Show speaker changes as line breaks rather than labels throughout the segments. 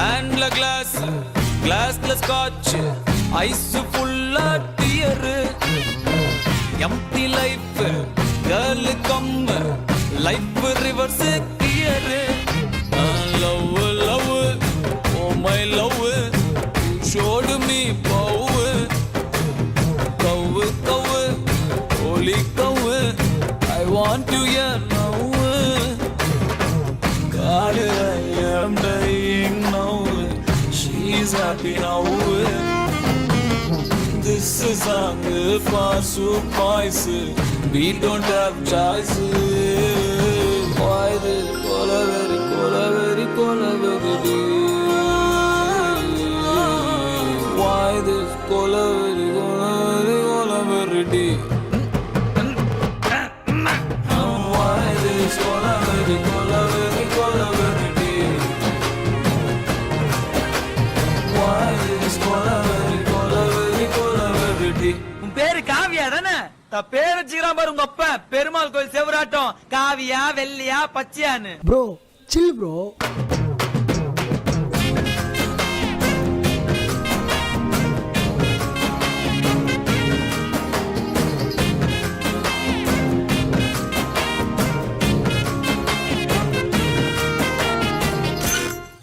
ஹேண்ட்ல கிளாஸ் கிளாஸ்ல scotch eyes ஃபுல்லா tear empty life girl come life reverse gear love love oh my love showed me bow cow Kaur holy Kaur I want to hear now God I am dying now she's happy now this is song for surprise we don't have choice why this colaveri why this colaveri why this colaveri why this colaveri
உன் பேரு காவியா தானே? பேர் வச்சுக்கிறான் பாரு உங்க அப்பா. பெருமாள் கோயில் செவராட்டம் காவியா வெள்ளியா பச்சையான்னு.
Bro chill bro.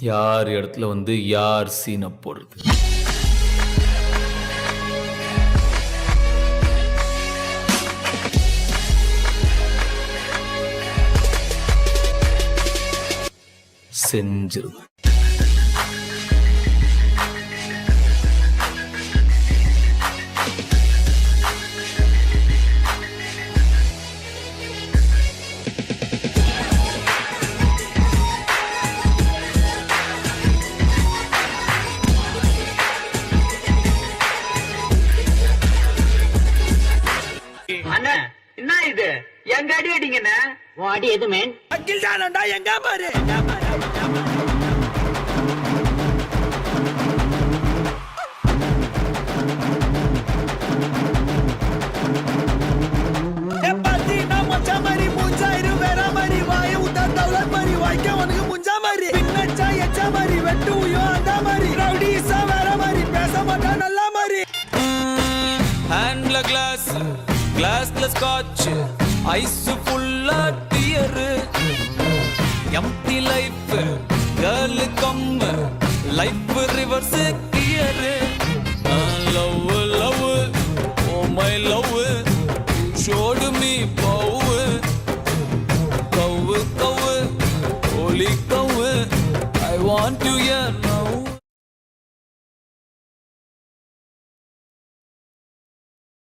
யார் இடத்துல வந்து யார் சீனை போடுறது? செஞ்சிருவேன்.
அண்ணா என்ன இது எங்க அடி அடிங்கண்ணா
அடி எது மேன்
அக்கில் தானண்டா எங்க பாரு
ஹேண்ட்ல கிளாஸ் கிளாஸ்ல ஸ்காட்ச் ஐஸ் ஃபுல்லா tear empty life girl come life reverse gear love love oh my love showed me bow cow Kaur holy Kaur I want to hear now